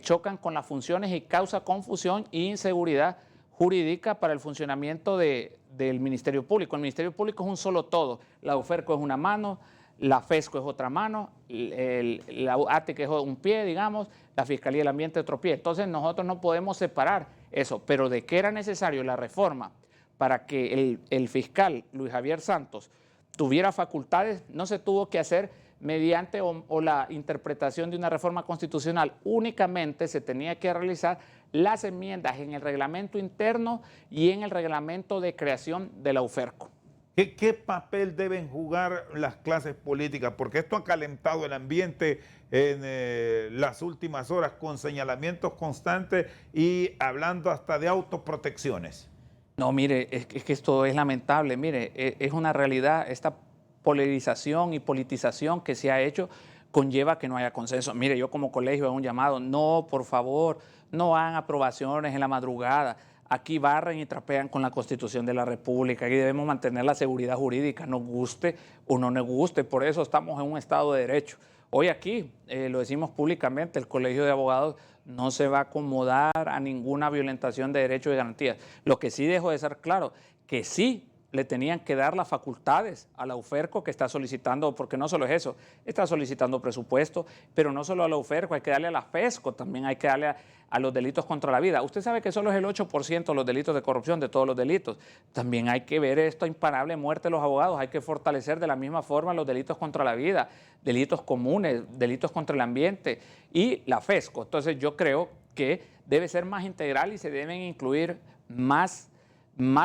S2: chocan con las funciones y causa confusión e inseguridad jurídica para el funcionamiento del Ministerio Público. El Ministerio Público es un solo todo. La UFERCO es una mano, la FESCO es otra mano, la ATEC es un pie, digamos, la Fiscalía del Ambiente otro pie. Entonces nosotros no podemos separar eso, pero de qué era necesario la reforma para que el fiscal Luis Javier Santos tuviera facultades, no se tuvo que hacer mediante o la interpretación de una reforma constitucional, únicamente se tenía que realizar las enmiendas en el reglamento interno y en el reglamento de creación de la UFERCO.
S1: ¿Qué papel deben jugar las clases políticas? Porque esto ha calentado el ambiente en las últimas horas con señalamientos constantes y hablando hasta de autoprotecciones.
S2: No, mire, es que esto es lamentable. Mire, es una realidad. Esta polarización y politización que se ha hecho conlleva que no haya consenso. Mire, yo como colegio hago un llamado, no, por favor, no hagan aprobaciones en la madrugada. Aquí barren y trapean con la Constitución de la República. Aquí debemos mantener la seguridad jurídica, nos guste o no nos guste. Por eso estamos en un Estado de Derecho. Hoy aquí, lo decimos públicamente, el Colegio de Abogados no se va a acomodar a ninguna violentación de derechos y garantías. Lo que sí dejo de ser claro, que sí le tenían que dar las facultades a la UFERCO que está solicitando, porque no solo es eso, está solicitando presupuesto, pero no solo a la UFERCO, hay que darle a la FESCO, también hay que darle a los delitos contra la vida. Usted sabe que solo es el 8% los delitos de corrupción, de todos los delitos. También hay que ver esto imparable muerte de los abogados, hay que fortalecer de la misma forma los delitos contra la vida, delitos comunes, delitos contra el ambiente y la FESCO. Entonces yo creo que debe ser más integral y se deben incluir más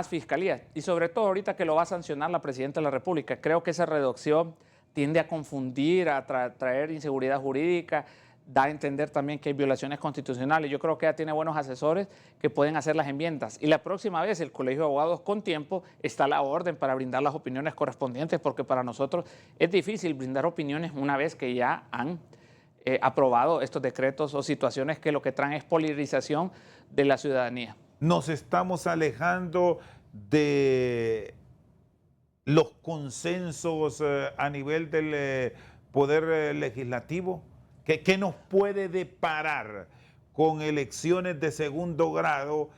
S2: fiscalías. Y sobre todo ahorita que lo va a sancionar la Presidenta de la República, creo que esa reducción tiende a confundir, a traer inseguridad jurídica, da a entender también que hay violaciones constitucionales. Yo creo que ella tiene buenos asesores que pueden hacer las enmiendas. Y la próxima vez el Colegio de Abogados con tiempo está a la orden para brindar las opiniones correspondientes, porque para nosotros es difícil brindar opiniones una vez que ya han aprobado estos decretos o situaciones que lo que traen es polarización de la ciudadanía.
S1: Nos estamos alejando de los consensos a nivel del poder legislativo. ¿Qué nos puede deparar con elecciones de segundo grado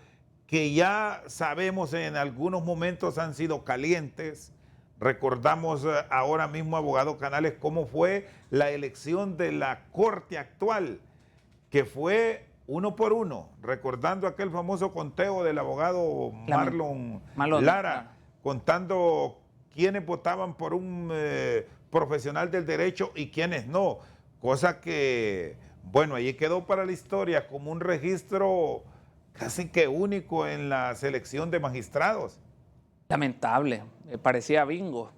S1: que ya sabemos en algunos momentos han sido calientes? Recordamos ahora mismo, abogado Canales, cómo fue la elección de la Corte actual, que fue 1 por 1, recordando aquel famoso conteo del abogado Marlon Lara, contando quiénes votaban por un profesional del derecho y quiénes no, cosa que, bueno, allí quedó para la historia como un registro casi que único en la selección de magistrados.
S2: Lamentable, parecía bingo,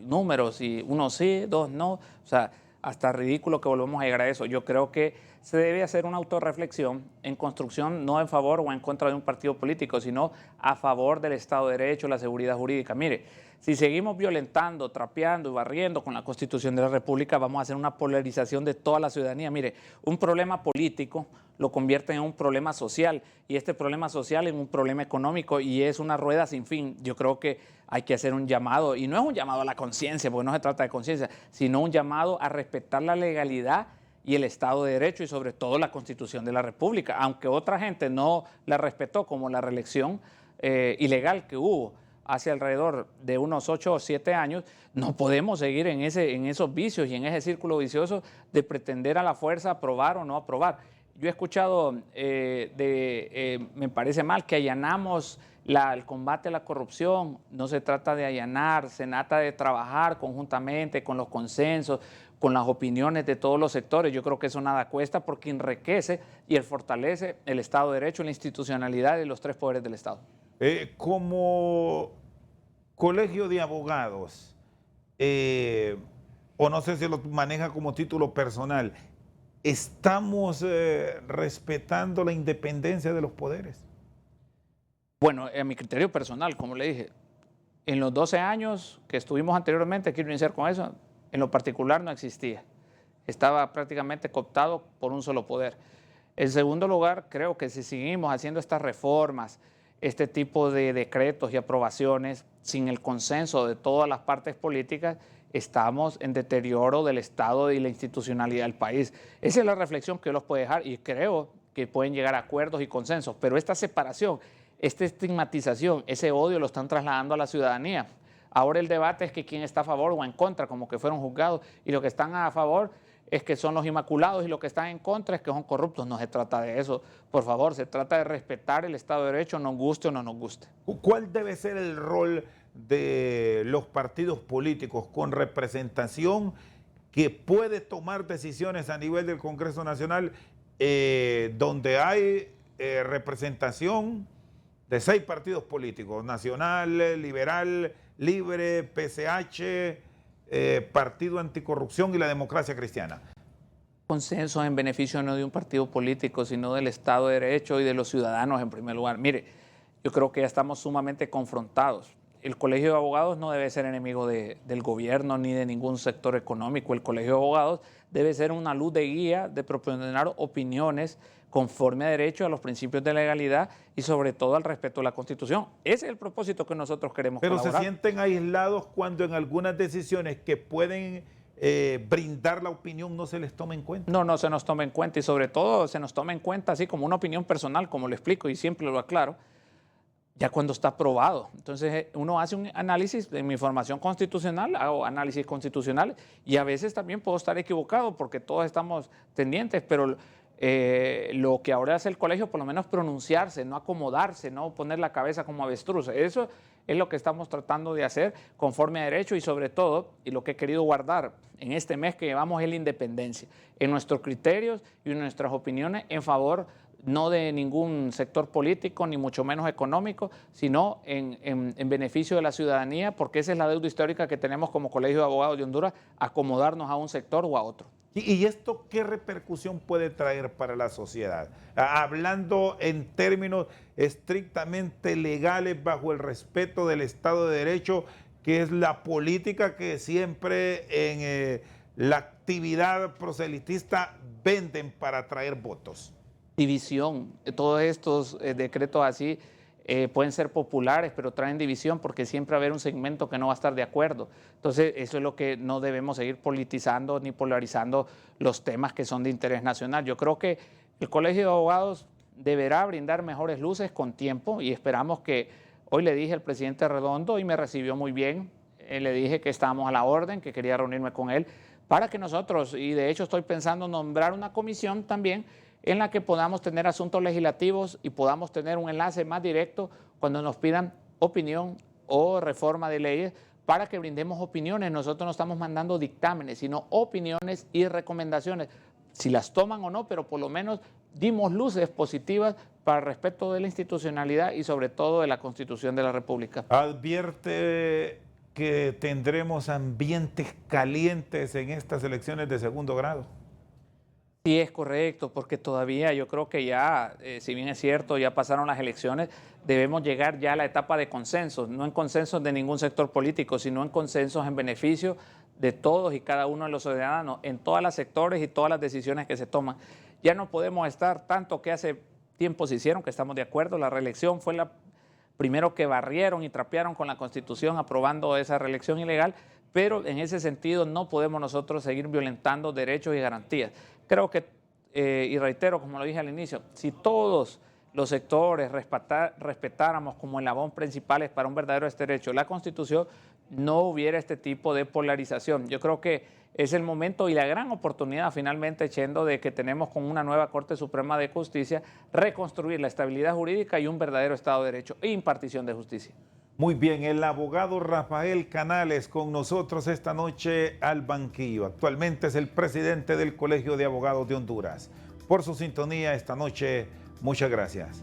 S2: números y uno sí, dos no, o sea, hasta ridículo que volvamos a llegar a eso. Yo creo que se debe hacer una autorreflexión en construcción, no en favor o en contra de un partido político, sino a favor del Estado de Derecho, la seguridad jurídica. Mire, si seguimos violentando, trapeando y barriendo con la Constitución de la República, vamos a hacer una polarización de toda la ciudadanía. Mire, un problema político lo convierte en un problema social y este problema social en un problema económico y es una rueda sin fin. Yo creo que hay que hacer un llamado, y no es un llamado a la conciencia, porque no se trata de conciencia, sino un llamado a respetar la legalidad y el Estado de Derecho y sobre todo la Constitución de la República, aunque otra gente no la respetó, como la reelección ilegal que hubo hace alrededor de unos 8 o 7 años, no podemos seguir en esos vicios y en ese círculo vicioso de pretender a la fuerza aprobar o no aprobar. Yo he escuchado, me parece mal, que allanamos el combate a la corrupción. No se trata de allanar, se trata de trabajar conjuntamente con los consensos, con las opiniones de todos los sectores. Yo creo que eso nada cuesta porque enriquece y fortalece el Estado de Derecho, la institucionalidad de los 3 poderes del Estado.
S1: Como colegio de abogados, o no sé si lo maneja como título personal, ¿estamos respetando la independencia de los poderes?
S2: Bueno, a mi criterio personal, como le dije, en los 12 años que estuvimos anteriormente, quiero iniciar con eso, en lo particular no existía. Estaba prácticamente cooptado por un solo poder. En segundo lugar, creo que si seguimos haciendo estas reformas, este tipo de decretos y aprobaciones sin el consenso de todas las partes políticas, estamos en deterioro del Estado y la institucionalidad del país. Esa es la reflexión que yo los puedo dejar y creo que pueden llegar a acuerdos y consensos, pero esta separación, esta estigmatización, ese odio lo están trasladando a la ciudadanía. Ahora el debate es que quién está a favor o en contra, como que fueron juzgados, y los que están a favor es que son los inmaculados y los que están en contra es que son corruptos. No se trata de eso, por favor, se trata de respetar el Estado de Derecho, nos guste o no nos guste.
S1: ¿Cuál debe ser el rol de los partidos políticos con representación que puede tomar decisiones a nivel del Congreso Nacional donde hay representación de 6 partidos políticos: Nacional, Liberal, Libre, PCH, Partido Anticorrupción y la Democracia Cristiana.
S2: Consenso en beneficio no de un partido político, sino del Estado de Derecho y de los ciudadanos en primer lugar. Mire, yo creo que ya estamos sumamente confrontados. El Colegio de Abogados no debe ser enemigo del gobierno ni de ningún sector económico. El Colegio de Abogados debe ser una luz de guía, de proporcionar opiniones conforme a derecho, a los principios de legalidad y sobre todo al respeto a la Constitución. Ese es el propósito que nosotros queremos colaborar.
S1: Pero se sienten aislados cuando en algunas decisiones que pueden brindar la opinión no se les toma en cuenta.
S2: No, no se nos toma en cuenta y sobre todo se nos toma en cuenta así como una opinión personal, como lo explico y siempre lo aclaro, ya cuando está aprobado. Entonces uno hace un análisis, en mi formación constitucional hago análisis constitucional y a veces también puedo estar equivocado porque todos estamos tendientes, pero lo que ahora hace el colegio por lo menos pronunciarse, no acomodarse, no poner la cabeza como avestruz. Eso es lo que estamos tratando de hacer conforme a derecho y sobre todo, y lo que he querido guardar en este mes que llevamos es la independencia, en nuestros criterios y en nuestras opiniones en favor no de ningún sector político, ni mucho menos económico, sino en beneficio de la ciudadanía, porque esa es la deuda histórica que tenemos como Colegio de Abogados de Honduras, acomodarnos a un sector o a otro.
S1: ¿Y esto qué repercusión puede traer para la sociedad? Hablando en términos estrictamente legales, bajo el respeto del Estado de Derecho, que es la política que siempre en la actividad proselitista venden para atraer votos.
S2: División. Todos estos decretos así pueden ser populares, pero traen división porque siempre va a haber un segmento que no va a estar de acuerdo. Entonces, eso es lo que no debemos seguir politizando ni polarizando los temas que son de interés nacional. Yo creo que el Colegio de Abogados deberá brindar mejores luces con tiempo y esperamos que, hoy le dije al presidente Redondo y me recibió muy bien, le dije que estábamos a la orden, que quería reunirme con él, para que nosotros, y de hecho estoy pensando nombrar una comisión también, en la que podamos tener asuntos legislativos y podamos tener un enlace más directo cuando nos pidan opinión o reforma de leyes para que brindemos opiniones. Nosotros no estamos mandando dictámenes, sino opiniones y recomendaciones, si las toman o no, pero por lo menos dimos luces positivas para el respeto de la institucionalidad y sobre todo de la Constitución de la República.
S1: Advierte que tendremos ambientes calientes en estas elecciones de segundo grado.
S2: Sí, es correcto, porque todavía yo creo que ya, si bien es cierto, ya pasaron las elecciones, debemos llegar ya a la etapa de consensos, no en consensos de ningún sector político, sino en consensos en beneficio de todos y cada uno de los ciudadanos, en todos los sectores y todas las decisiones que se toman. Ya no podemos estar tanto que hace tiempo se hicieron, que estamos de acuerdo, la reelección fue la primero que barrieron y trapearon con la Constitución aprobando esa reelección ilegal, pero en ese sentido no podemos nosotros seguir violentando derechos y garantías. Creo que, y reitero, como lo dije al inicio, si todos los sectores respetáramos como eslabón principales para un verdadero derecho la Constitución, no hubiera este tipo de polarización. Yo creo que es el momento y la gran oportunidad finalmente, Chendo, de que tenemos con una nueva Corte Suprema de Justicia reconstruir la estabilidad jurídica y un verdadero Estado de Derecho e impartición de justicia.
S1: Muy bien, el abogado Rafael Canales con nosotros esta noche al banquillo. Actualmente es el presidente del Colegio de Abogados de Honduras. Por su sintonía esta noche, muchas gracias.